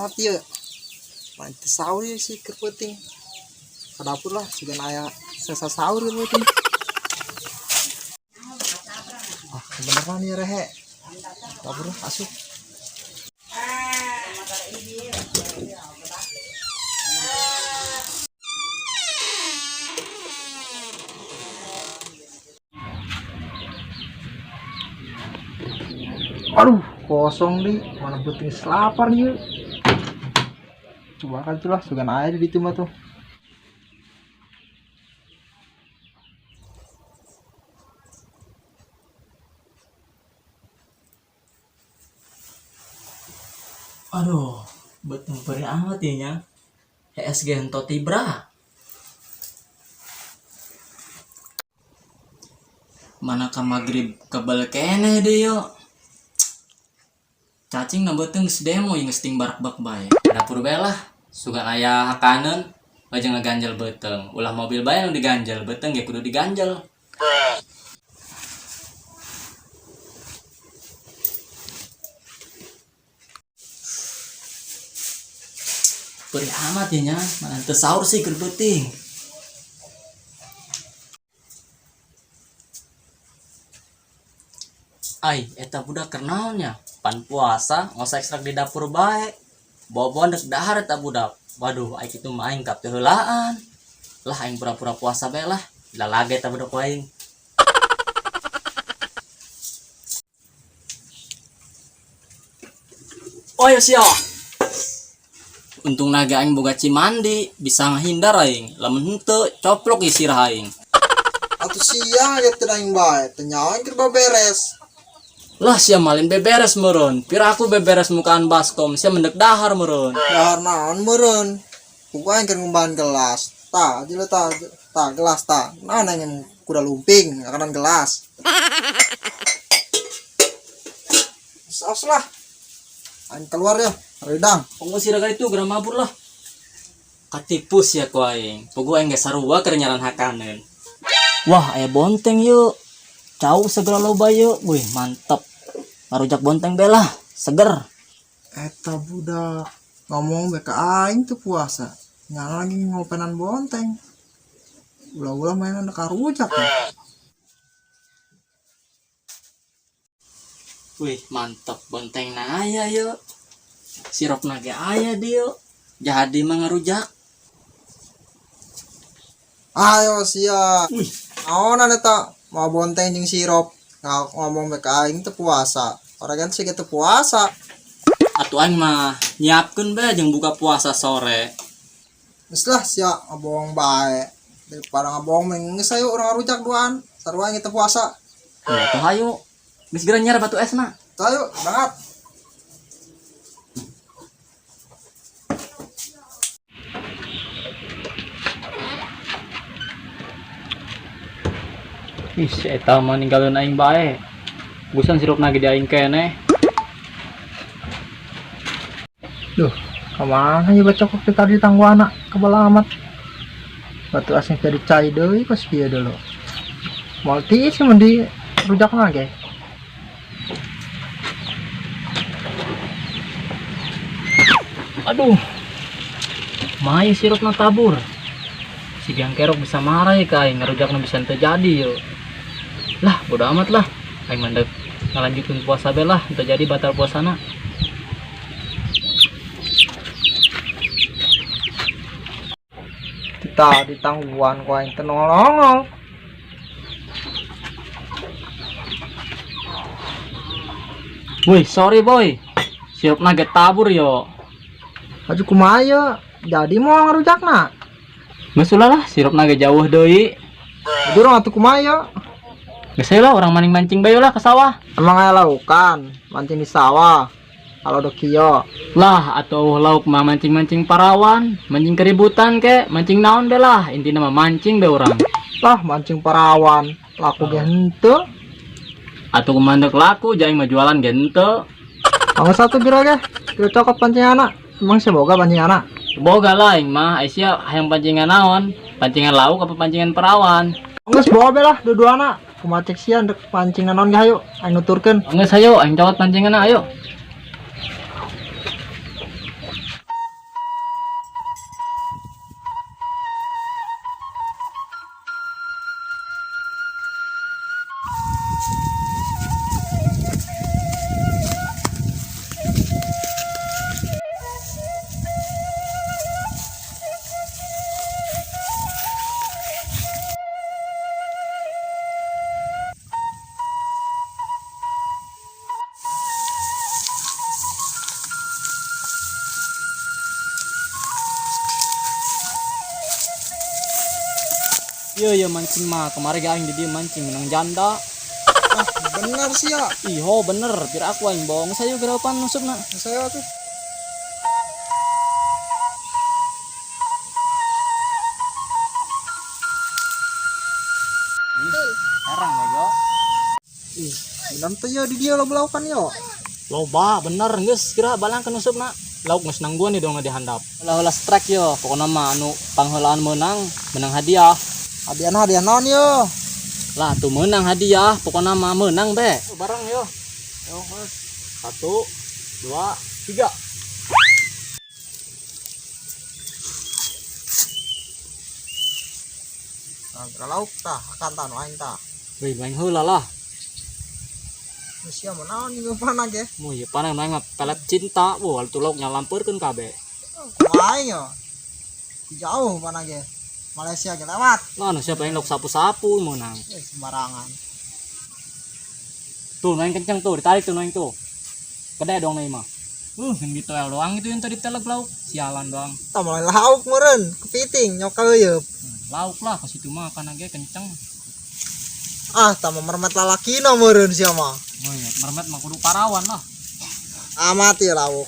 mati ya. Nanti sahur ya sih kerpeting. Ke dapur lah, juga naya selesai sahur kerpeting. Ah, beneran ya rehe. Dapur lah, asup. Aduh, kosong nih, mana penting selapar nih. Coba kan itulah, sugan aja di itu mah tuh. Aduh, betul beri amat ya nya. HSG ento tibra. Mana ka magrib kebal kene deh yo. Cacing na beteng demo yang ngesting barak bak bae. Dapur belah, sugan ayah hakanen, aja ngeganjel beteng. Ulah mobil bae yang diganjel, beteng ya kudu diganjel. Beri amat ya nya, mana teu sahur sih keur beuting. Ai, eta budak kernaonnya? Pan puasa, ngosa ekstrak di dapur bae. Bawa dek dahar eta budak. Waduh, ai kitu mah aing kapte heulaan. Lah aing pura-pura puasa bae lah. Lalage eta budak aing. Oh ya sia. Untung naga aing boga cimandi, bisa ngahindar aing. Lamun henteu coplok isi sirah aing. Atuh sia ya teu aing bae, teu nyawa keur beberes. Lah sia malin beberes meureun. Pira aku beberes mukaan baskom, sia mendek dahar meureun. Dahar naon meureun? Kuku aing keur ngumbahan gelas. Tah, aja tah gelas tah. Naon aing kuda lumping, ngakanan gelas. Saos lah. Aing keluar ya, redang. Pokoknya sirah itu geura mabur lah. Katipus ya ku aing. Pogo aing ge sarua keur nyaran hakaneun. Wah, aya bonteng yuk. Cau segera loba yuk. Wih, mantep. Ngarujak bonteng belah, seger. Eta budak ngomong beka aing tuh puasa. Nyala lagi ngopenan bonteng. Ulah-ulah mainan karujak ya. Wih, mantep bonteng na aya yuk. Sirup nage aya dia yuk. Jadi mah ngarujak. Ayo sia. Wih, Naonan eta mau bonteng jeung sirup. Ngomong beka aing teu puasa. Orang kan sih gitu puasa. atuh aing mah nyiapkeun bae jeung buka puasa sore. Geus lah sia ngabong bae. Daripada ngabong meng geus ayo urang ngarujak duaan. Sarua aing teu puasa. Ya tuh hayu. Geus geura nyar batu esna. Tuh ayo banget. Ih, eta mah ninggalin aing bae. Gusan sirup nage di aing keneh. Duh, kemana ya baca kopi tadi tangguana kebal amat. Batu asing jadi cai deui pas pieu dulu. Malti sih mandi rujak nage. Aduh. Mai sirupna tabur. Si Diang Kerok bisa marah ya ka aing ngarujakna bisa terjadi yo. Lah, bodo amat lah. Aing mandek ngalanjutin puasa bae lah, teu jadi batal puasana. Kita ditangguan ku aing teu nongol. Wih, sorry boy. Sirup nage tabur yo. Aju kumaha jadi mau ngarujakna. Geus lah sirup nage jauh deui. Aju urang atuh kumaha. Geus lah orang mancing bae lah ke sawah. Emang aya laukan mancing di sawah. Kalau do kieu. Lah atuh lauk mah mancing-mancing parawan, mancing keributan ke, mancing naon bae lah, intina mah mancing bae urang. Lah mancing parawan, laku ge henteu. Atuh kumandek laku jaing mah jualan ge henteu. Mangga satu biro ge. Kira cokot pancinganna. Emang seboga pancinganna. Boga lah aing mah, sia hayang pancingan naon? Pancingan lauk apa pancingan perawan? Geus bawa be lah dua-duana. Kumaha cek sian dek pancingan naon ge hayu aing nuturkeun. Geus hayu aing cokot pancinganna ayo. Iya mancing mah kemarin aing di dia mancing menang janda. Ah, bener sih ya. Iho bener, kira aku aing bohong saya gerapan nusukna. Saya tuh. Herang bego. Ih, bener tuh ya di dia lo belaukan yo. Loba bener geus kira balang ke nusukna. Lauk geus nang gua nih dong dihandap. Ulah strike yo, pokona mah anu pangheulaan menang hadiah. Hadiah naon yo. Lah tuh menang hadiah, pokona mah menang be. Barang yo. Yo, Mas. 1 2 3. Nah, lauk tah, akan tah aing tah. Wih, main heula lah. Sia menaon ieu panah ge. Mu ieu panah main mah pelet cinta, wah tu lauk nyalampeurkeun kabeh. Kumaha yo. Jauh panah ge. Malaysia ge lewat. Lah anu siapa yang lauk sapu-sapu menang. Sembarangan. Tuh naik kenceng tuh, ditarik tuh naik tuh. Gede dong naik mah. Yang gitu doang itu yang tadi telek lauk. Sialan doang. Tah mulai lauk meureun, kepiting nyokal yeup. Lauk lah, pas itu mah kan ge kenceng. Ah, tah mermet lalakina meureun sia mah. Oh iya, mermet mah kudu parawan lah. Amat ya lauk.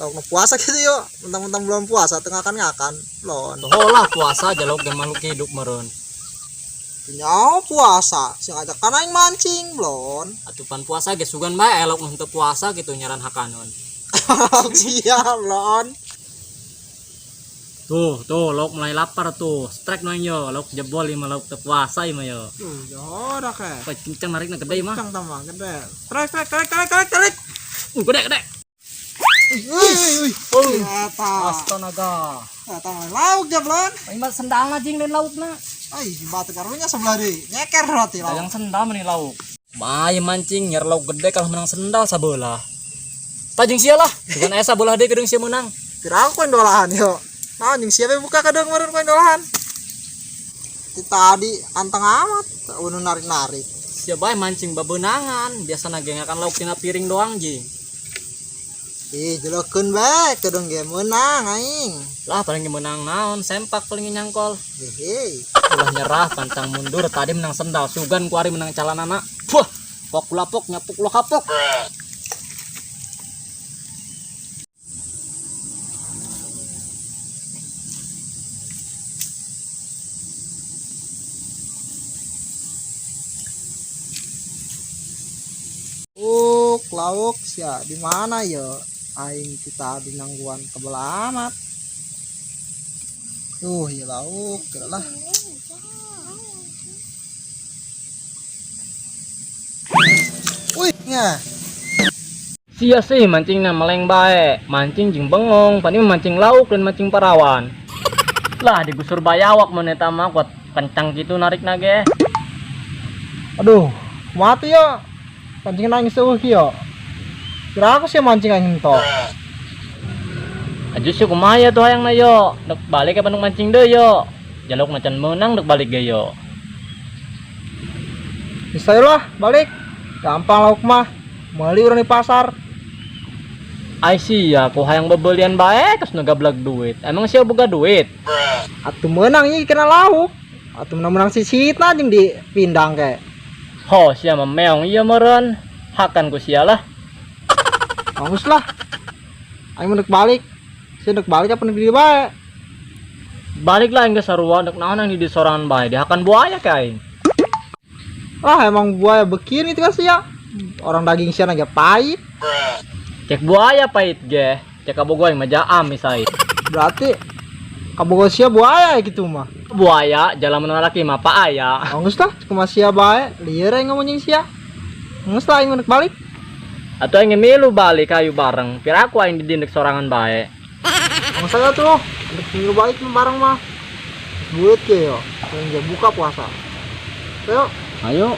Lauk nu puasa gitu yo. Mentang-mentang belum puasa tengah kan ngakan. Lon. Oh lah puasa aja lauk ge makhluk hidup meureun. Nyaho puasa, sing ajak kan aing mancing, blon. Atupan puasa ge sugan bae lauk nu teu puasa gitu nyaran hakanon. Siap, blon. Tuh lauk mulai lapar tuh. Strike noing yo, lauk jebol lima lauk teu puasa ieu mah yo. Yo dah ke. Pas kenceng narikna gede mah. Kencang tamang gede. Trek. Gede. Wih. Eta. Astaga. Eta mah lauk ja, blon. Aing mah sendal anjing lain laukna. Ai, batu karunya sebelah deui. Nyeker roti lauk. Yang sendal meni lauk. Bae mancing nyer lauk gede kalau menang sendal sabelah. Tajing sia lah. Bukan esa bola deui kedeung sia menang. Pirang koin dolahan yo. Nah, anjing siapa buka kadang meureun koin dolahan. Ti tadi anteng amat, unu narik-narik. Sia bae mancing babeunangan, biasana ge ngakan lauk tina piring doang jing. Ih, jelokeun bae kadang ge meunang aing. Lah paling menang naon, sempak paling nyangkol. Hehe. Ulah nyerah pantang mundur tadi menang sendal, sugan ku ari menang calanana. Wah, pok lapok nyapuk ulah kapok. Lauk sia di mana ya? Aing kita di nangguan kebelah amat. Ya lauk, kira lah. Wih, nya. Sia sih mancingna meleng bae, mancing jeung bengong, pani mancing lauk dan mancing parawan. Lah digusur bayawak meneta mah kuat kencang gitu narikna ge. Aduh, mati ya. Pancing nangis eueuh ya. Kira aku sih mancing angin to. Aju sih kumaya tuh hayangna yo, dek balik ka Bandung mancing deui yo. Jaluk macan menang dek balik ge yo. Bisa lah, balik. Gampang lauk mah. Meuli urang di pasar. Ai sia ku hayang bebelian bae geus ngagablag duit. Emang sia boga duit? Atuh menang ieu kena lauk. Atuh menang sisitna jeung dipindang ke. Ho sia mah meong ieu meureun. Hakan ku sia lah. Bagus lah. Aing mendek balik. Sia dek balik apa di bae. Balik lah geus sarua dek naon yang di sorangan bae dihakan buaya ke aing. Lah emang buaya begini itu kan sia. Orang daging sia naga pahit. Cek buaya pahit ge. Cek abogoy mah jaam misai. Berarti kabogo sia buaya gitu mah. Buaya jalan menolaki mah pa aya. Bagus lah, cuma sia bae. Lieur aing ngomongin sia. Bagus lah aing mendek balik. Atau ingin milu balik kayu bareng. Pira aku aing didindek sorangan bae. Bagus aja tuh. Mendek minggu balik bareng mah. Duit ke yo. Yang buka puasa. Ayo. Ayo.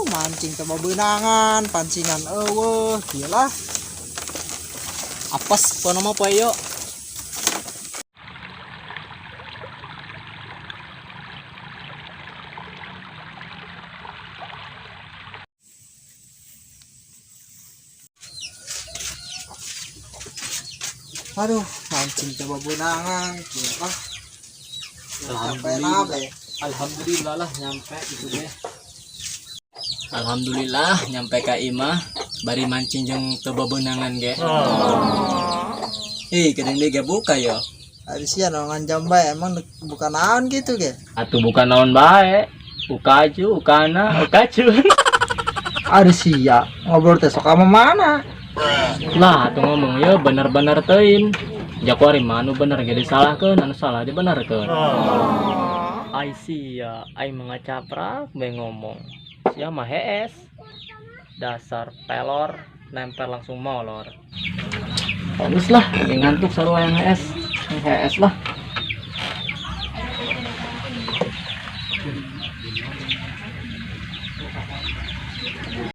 Mancing ke bebenangan, pancingan eueuh, gila. Apes pono mah poe yo. Aduh, mancing coba bunangan. Ah, sampai Alhamdulillah. nabe. Alhamdulillah lah nyampe itu deh. Alhamdulillah nyampe ka imah bari mancing jeung teu bebeunangan ge. Kedeng ge buka yo. Ada sih nongan jambai emang bukan naon gitu ge. Atuh bukan naon bae. Ukaju, ukana, ukacun. Ada sih ya ngobrol teh sok sama mana? Lah atuh ngomong ya bener-bener teuin. Jakuari manu bener ge disalahkeun, anu salah dibenerkeun. Ai sia, ai mangacaprak bae ngomong. Sia mah hees. Dasar pelor, nempel langsung molor. Bagus lah, ngantuk sarua yang hees lah.